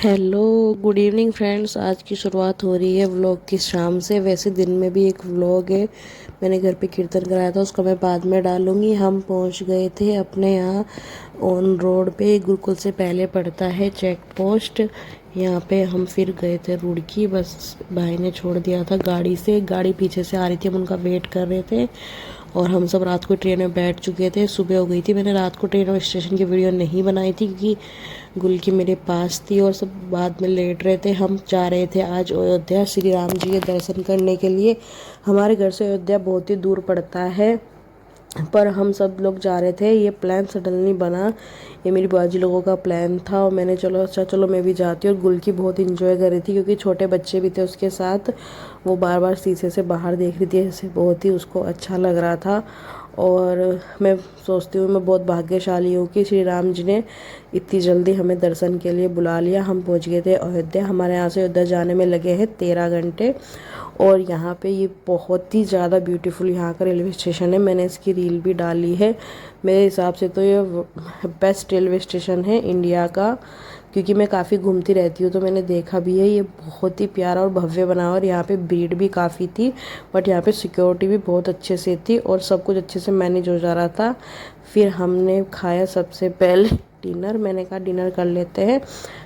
Hello, good evening friends. आज की शुरुआत हो रही है व्लॉग की शाम से। वैसे दिन में भी एक व्लॉग है, मैंने घर पे कीर्तन कराया था, उसको मैं बाद में डालूंगी। हम पहुंच गए थे अपने यहाँ ऑन रोड पे। गुरुकुल से पहले पड़ता है चेक पोस्ट, यहाँ पे हम फिर गए थे रुड़की। बस भाई ने छोड़ दिया था गाड़ी से, गाड़ी पीछे से आ रही थी, हम उनका वेट कर रहे थे। और हम सब रात को ट्रेन में बैठ चुके थे, सुबह हो गई थी। मैंने रात को ट्रेन और स्टेशन की वीडियो नहीं बनाई थी क्योंकि गुलकी मेरे पास थी और सब बाद में लेट रहे थे। हम जा रहे थे आज अयोध्या श्री राम जी के दर्शन करने के लिए। हमारे घर से अयोध्या बहुत ही दूर पड़ता है, पर हम सब लोग जा रहे थे। ये प्लान सडनली बना, ये मेरी बाजी लोगों का प्लान था और मैंने चलो अच्छा चलो मैं भी जाती हूँ। और गुलकी बहुत इंजॉय कर रही थी क्योंकि छोटे बच्चे भी थे उसके साथ। वो बार बार शीशे से बाहर देख रही थी, ऐसे बहुत ही उसको अच्छा लग रहा था। और मैं सोचती हूँ मैं बहुत भाग्यशाली हूँ कि श्री राम जी ने इतनी जल्दी हमें दर्शन के लिए बुला लिया। हम पहुँच गए थे अयोध्या। हमारे यहाँ से अयोध्या जाने में लगे हैं 13 घंटे। और यहाँ पे ये बहुत ही ज़्यादा ब्यूटीफुल यहाँ का रेलवे स्टेशन है, मैंने इसकी रील भी डाली है। मेरे हिसाब से तो ये बेस्ट रेलवे स्टेशन है इंडिया का, क्योंकि मैं काफ़ी घूमती रहती हूँ तो मैंने देखा भी है। ये बहुत ही प्यारा और भव्य बना हुआ और यहाँ पे भीड़ भी काफ़ी थी, बट यहाँ पे सिक्योरिटी भी बहुत अच्छे से थी और सब कुछ अच्छे से मैनेज हो जा रहा था। फिर हमने खाया सबसे पहले डिनर। मैंने कहा डिनर कर लेते हैं,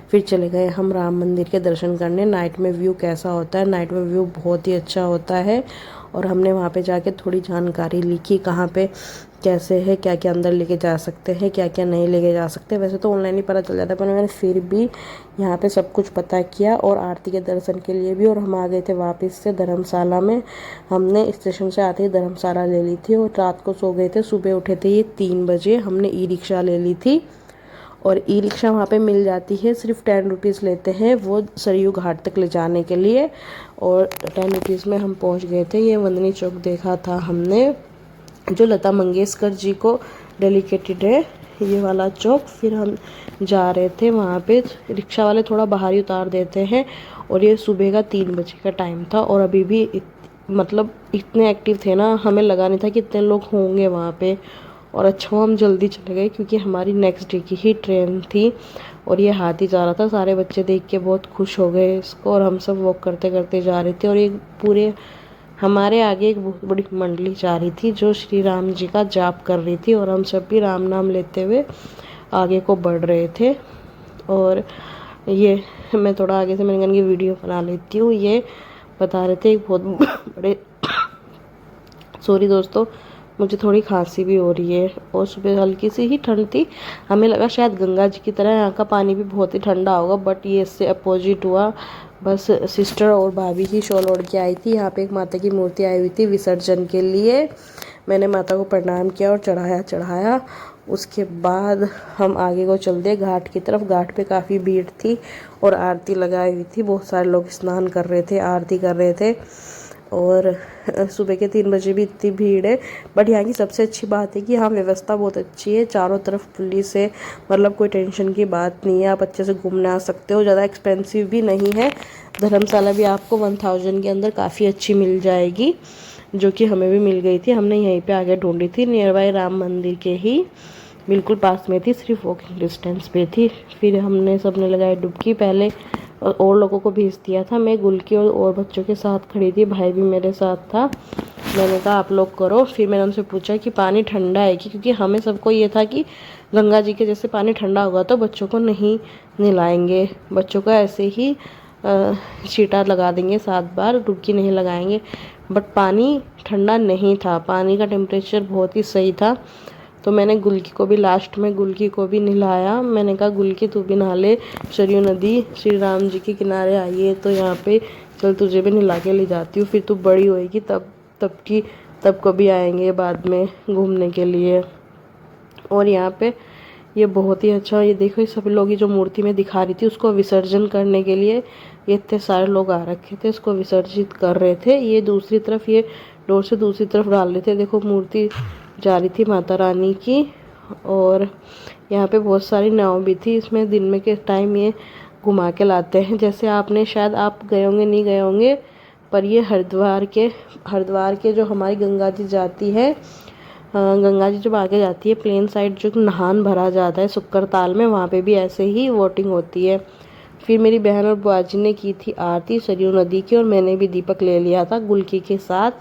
फिर चले गए हम राम मंदिर के दर्शन करने। नाइट में व्यू कैसा होता है? नाइट में व्यू बहुत ही अच्छा होता है। और हमने वहाँ पे जाके थोड़ी जानकारी ली कि कहाँ पे कैसे है, क्या क्या अंदर लेके जा सकते हैं, क्या क्या नहीं लेके जा सकते। वैसे तो ऑनलाइन ही पता चल जाता है, पर मैंने फिर भी यहाँ पे सब कुछ पता किया और आरती के दर्शन के लिए भी। और हम आ गए थे वापस से धर्मशाला में। हमने स्टेशन से आते ही धर्मशाला ले ली थी और रात को सो गए थे। सुबह उठे थे ये 3 बजे। हमने ई रिक्शा ले ली थी और ई रिक्शा वहाँ पे मिल जाती है, सिर्फ 10 रुपीज़ लेते हैं वो सरयू घाट तक ले जाने के लिए। और 10 रुपीज़ में हम पहुँच गए थे। ये वंदनी चौक देखा था हमने, जो लता मंगेशकर जी को डेडिकेटेड है, ये वाला चौक। फिर हम जा रहे थे वहाँ पे, रिक्शा वाले थोड़ा बाहर ही उतार देते हैं। और ये सुबह का 3 बजे का टाइम था और अभी भी मतलब इतने एक्टिव थे ना, हमें लगा नहीं था कि इतने लोग होंगे वहाँ पे। और अच्छा हुआ हम जल्दी चले गए क्योंकि हमारी नेक्स्ट डे की ही ट्रेन थी। और ये हाथी जा रहा था, सारे बच्चे देख के बहुत खुश हो गए इसको। और हम सब वॉक करते करते जा रहे थे और एक पूरे हमारे आगे एक बहुत बड़ी मंडली जा रही थी जो श्री राम जी का जाप कर रही थी और हम सब भी राम नाम लेते हुए आगे को बढ़ रहे थे। और ये मैं थोड़ा आगे से मैंने कहा कि वीडियो बना लेती हूँ। ये बता रहे थे एक बहुत बड़े सॉरी दोस्तों, मुझे थोड़ी खांसी भी हो रही है और सुबह हल्की सी ही ठंड थी। हमें लगा शायद गंगा जी की तरह यहाँ का पानी भी बहुत ही ठंडा होगा, बट ये इससे अपोजिट हुआ। बस सिस्टर और भाभी ही शॉल ओढ़ के आई थी। यहाँ पे एक माता की मूर्ति आई हुई थी विसर्जन के लिए। मैंने माता को प्रणाम किया और चढ़ाया। उसके बाद हम आगे को चल दिए घाट की तरफ। घाट पे काफ़ी भीड़ थी और आरती लगाई हुई थी, बहुत सारे लोग स्नान कर रहे थे, आरती कर रहे थे। और सुबह के 3 बजे भी इतनी भीड़ है। बट यहाँ की सबसे अच्छी बात है कि यहाँ व्यवस्था बहुत अच्छी है, चारों तरफ पुलिस है, मतलब कोई टेंशन की बात नहीं है। आप अच्छे से घूमने आ सकते हो, ज़्यादा एक्सपेंसिव भी नहीं है। धर्मशाला भी आपको 1000 के अंदर काफ़ी अच्छी मिल जाएगी, जो कि हमें भी मिल गई थी। हमने यहीं पे आगे ढूंढी थी, नियर बाय राम मंदिर के ही बिल्कुल पास में थी, सिर्फ वॉकिंग डिस्टेंस पे थी। फिर हमने सबने लगाई डुबकी पहले और लोगों को भेज दिया था। मैं गुलकी और बच्चों के साथ खड़ी थी, भाई भी मेरे साथ था। मैंने कहा आप लोग करो। फिर मैंने उनसे पूछा कि पानी ठंडा है कि, क्योंकि हमें सबको ये था कि गंगा जी के जैसे पानी ठंडा होगा तो बच्चों को नहीं नहलाएंगे, बच्चों को ऐसे ही छींटा लगा देंगे 7 बार, डुबकी नहीं लगाएंगे। बट पानी ठंडा नहीं था, पानी का टेम्परेचर बहुत ही सही था। तो मैंने गुलकी को भी लास्ट में गुलकी को भी नहलाया। मैंने कहा गुलकी तू भी नहा ले, सरयू नदी श्री राम जी के किनारे आई है तो यहाँ पे चल तुझे भी नहला के ले जाती हूँ, फिर तू बड़ी होएगी तब कभी आएंगे बाद में घूमने के लिए। और यहाँ पे ये बहुत ही अच्छा, ये देखो ये सभी लोग, ये जो मूर्ति में दिखा रही थी उसको विसर्जन करने के लिए ये इतने सारे लोग आ रखे थे, उसको विसर्जित कर रहे थे। ये दूसरी तरफ, ये डोर से दूसरी तरफ डाल रहे थे। देखो मूर्ति जा रही थी माता रानी की। और यहाँ पे बहुत सारी नाव भी थी, इसमें दिन में के टाइम ये घुमा के लाते हैं। जैसे आपने शायद आप गए होंगे, नहीं गए होंगे, पर ये हरिद्वार के जो हमारी गंगा जी जाती है, गंगा जी जब आगे जाती है प्लेन साइड, जो नहान भरा जाता है सुक्कर ताल में, वहाँ पे भी ऐसे ही वोटिंग होती है। फिर मेरी बहन और बुआजी ने की थी आरती सरयू नदी की, और मैंने भी दीपक ले लिया था गुलकी के साथ।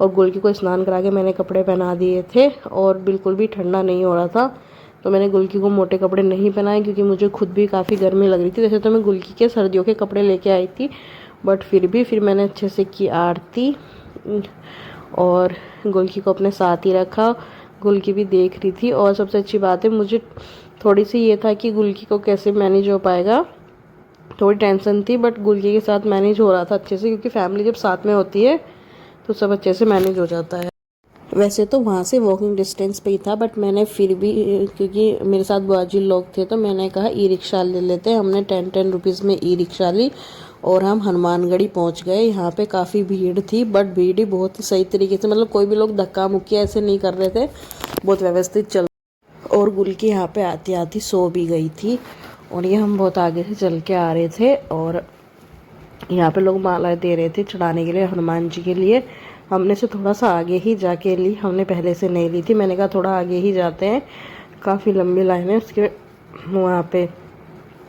और गुलकी को स्नान करा के मैंने कपड़े पहना दिए थे, और बिल्कुल भी ठंडा नहीं हो रहा था, तो मैंने गुलकी को मोटे कपड़े नहीं पहनाए क्योंकि मुझे खुद भी काफ़ी गर्मी लग रही थी। वैसे तो मैं गुलकी के सर्दियों के कपड़े लेके आई थी, बट फिर मैंने अच्छे से की आरती और गुलकी को अपने साथ ही रखा। गुलकी भी देख रही थी, और सबसे अच्छी बात है मुझे थोड़ी सी ये था कि गुलकी को कैसे मैनेज हो पाएगा, थोड़ी टेंशन थी, बट गुलकी के साथ मैनेज हो रहा था अच्छे से, क्योंकि फैमिली जब साथ में होती है तो सब अच्छे से मैनेज हो जाता है। वैसे तो वहाँ से वॉकिंग डिस्टेंस पे ही था, बट मैंने फिर भी, क्योंकि मेरे साथ बुआजी लोग थे, तो मैंने कहा ई रिक्शा ले लेते हैं। हमने 10 रुपीज़ में ई रिक्शा ली और हम हनुमानगढ़ी पहुँच गए। यहाँ पे काफ़ी भीड़ थी, बट भीड़ ही बहुत ही सही तरीके से, मतलब कोई भी लोग धक्का मुक्की ऐसे नहीं कर रहे थे, बहुत व्यवस्थित चल। और गुलकी यहाँ पे आती आती सो भी गई थी, और ये हम बहुत आगे से चल के आ रहे थे, और यहाँ पे लोग मालाएं दे रहे थे चढ़ाने के लिए हनुमान जी के लिए। हमने से थोड़ा सा आगे ही जाके ली, हमने पहले से नहीं ली थी। मैंने कहा थोड़ा आगे ही जाते हैं, काफ़ी लंबी लाइन है उसके। वहाँ पे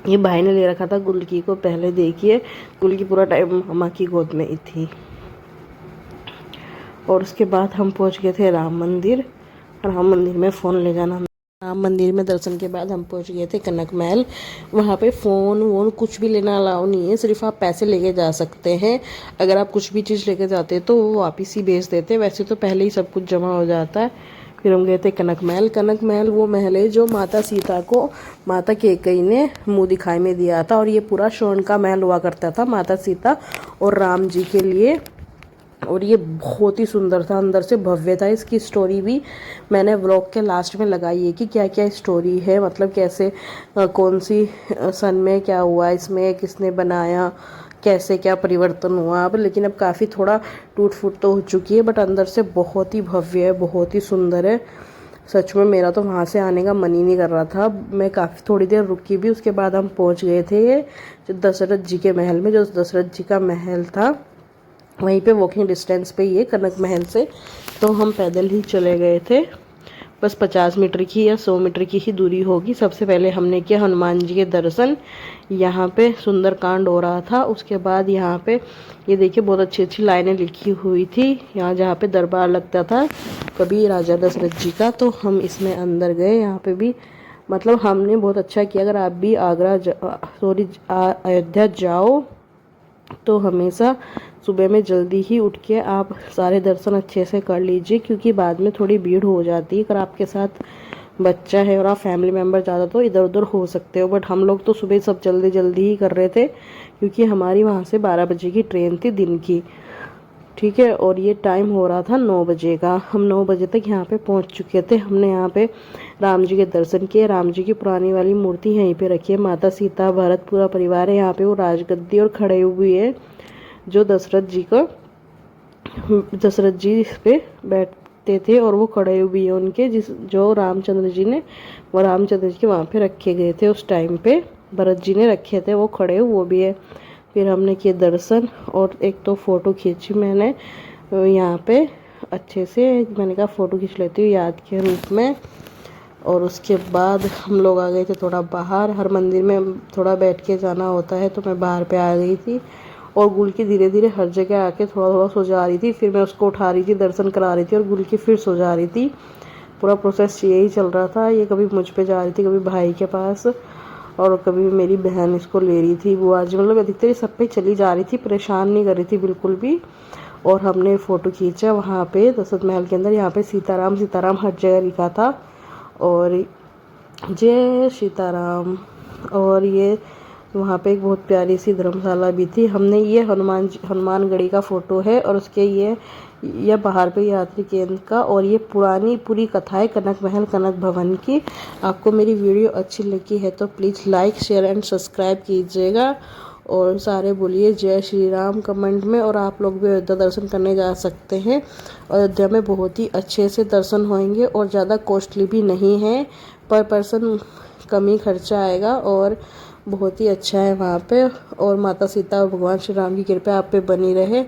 ये भाई ने ले रखा था गुलकी को पहले। देखिए गुलकी पूरा टाइम अम्मा की गोद में ही थी। और उसके बाद हम पहुँच गए थे राम मंदिर। राम मंदिर में फ़ोन ले जाना, राम मंदिर में दर्शन के बाद हम पहुंच गए थे कनक महल। वहाँ पे फ़ोन वोन कुछ भी लेना अलाउ नहीं है, सिर्फ आप पैसे लेके जा सकते हैं। अगर आप कुछ भी चीज़ लेके जाते हैं तो वो वापस ही भेज देते हैं, वैसे तो पहले ही सब कुछ जमा हो जाता है। फिर हम गए थे कनक महल। कनक महल वो महल है जो माता सीता को माता कैकेयी ने मुँह दिखाई में दिया था, और ये पूरा स्वर्ण का महल हुआ करता था माता सीता और राम जी के लिए। और ये बहुत ही सुंदर था, अंदर से भव्य था। इसकी स्टोरी भी मैंने व्लॉग के लास्ट में लगाई है कि क्या क्या स्टोरी है, मतलब कैसे कौन सी सन में क्या हुआ, इसमें किसने बनाया, कैसे क्या परिवर्तन हुआ। अब लेकिन अब काफ़ी थोड़ा टूट फूट तो हो चुकी है, बट अंदर से बहुत ही भव्य है, बहुत ही सुंदर है। सच में मेरा तो वहाँ से आने का मन ही नहीं कर रहा था। मैं काफ़ी थोड़ी देर रुकी भी, उसके बाद हम पहुँच गए थे जो दशरथ जी के महल में। जो दशरथ जी का महल था वहीं पे वॉकिंग डिस्टेंस पे ही है कनक महल से, तो हम पैदल ही चले गए थे। बस 50 मीटर की या 100 मीटर की ही दूरी होगी। सबसे पहले हमने किया हनुमान जी के दर्शन। यहाँ पे सुंदरकांड हो रहा था। उसके बाद यहाँ पे ये देखिए बहुत अच्छी अच्छी लाइनें लिखी हुई थी, यहाँ जहाँ पे दरबार लगता था कभी राजा दशरथ जी का, तो हम इसमें अंदर गए। यहाँ पे भी मतलब हमने बहुत अच्छा किया। अगर आप भी अयोध्या जाओ तो हमेशा सुबह में जल्दी ही उठ के आप सारे दर्शन अच्छे से कर लीजिए, क्योंकि बाद में थोड़ी भीड़ हो जाती है। अगर आपके साथ बच्चा है और आप फैमिली मेम्बर ज़्यादा तो इधर उधर हो सकते हो, बट हम लोग तो सुबह सब जल्दी जल्दी ही कर रहे थे, क्योंकि हमारी वहाँ से 12 बजे की ट्रेन थी दिन की, ठीक है। और ये टाइम हो रहा था 9 बजे का। हम 9 बजे तक यहाँ पे पहुँच चुके थे। हमने यहाँ पे राम जी के दर्शन किए। राम जी की पुरानी वाली मूर्ति यहीं पे रखी है, माता सीता भरत पूरा परिवार है यहाँ पे। वो राजगद्दी और खड़े हुए है जो दशरथ जी इस पे बैठते थे, और वो खड़े हुए हैं उनके जो रामचंद्र जी ने, वो रामचंद्र जी के वहाँ पे रखे गए थे उस टाइम पे, भरत जी ने रखे थे, वो खड़े वो भी है। फिर हमने किए दर्शन, और एक तो फ़ोटो खींची मैंने यहाँ पे अच्छे से। मैंने कहा फ़ोटो खींच लेती हूँ याद के रूप में। और उसके बाद हम लोग आ गए थे थोड़ा बाहर। हर मंदिर में थोड़ा बैठ के जाना होता है, तो मैं बाहर पे आ गई थी। और गुलकी धीरे धीरे हर जगह आके थोड़ा थोड़ा सो जा रही थी। फिर मैं उसको उठा रही थी, दर्शन करा रही थी, और गुलकी फिर सो जा रही थी। पूरा प्रोसेस यही चल रहा था। ये कभी मुझ पे जा रही थी, कभी भाई के पास, और कभी मेरी बहन इसको ले रही थी। वो आज मतलब अधिकतर सब पे चली जा रही थी, परेशान नहीं कर रही थी बिल्कुल भी। और हमने फ़ोटो खींचा वहाँ पे दशरथ महल के अंदर। यहाँ पे सीताराम सीताराम हर जगह लिखा था, और जय सीताराम। और ये वहाँ पे एक बहुत प्यारी सी धर्मशाला भी थी। हमने ये हनुमानगढ़ी का फ़ोटो है, और उसके ये बाहर पे यात्री केंद्र का। और ये पुरानी पूरी कथा है कनक महल कनक भवन की। आपको मेरी वीडियो अच्छी लगी है तो please like share and subscribe कीजिएगा, और सारे बोलिए जय श्री राम कमेंट में। और आप लोग भी अयोध्या दर्शन करने जा सकते हैं। अयोध्या में बहुत ही अच्छे से दर्शन होंगे, और ज़्यादा कॉस्टली भी नहीं है, पर पर्सन कम ही खर्चा आएगा, और बहुत ही अच्छा है वहाँ पे। और माता सीता और भगवान श्री राम की कृपा आप पे बनी रहे,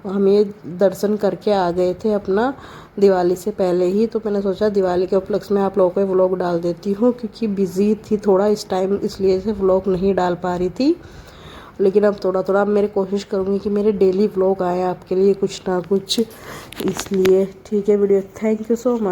हम ये दर्शन करके आ गए थे अपना दिवाली से पहले ही। तो मैंने सोचा दिवाली के उपलक्ष्य में आप लोगों को व्लॉग डाल देती हूँ, क्योंकि बिज़ी थी थोड़ा इस टाइम, इसलिए से व्लॉग नहीं डाल पा रही थी। लेकिन अब थोड़ा थोड़ा मेरे कोशिश करूँगी कि मेरे डेली व्लॉग आए आपके लिए कुछ ना कुछ, इसलिए ठीक है video. Thank you so much.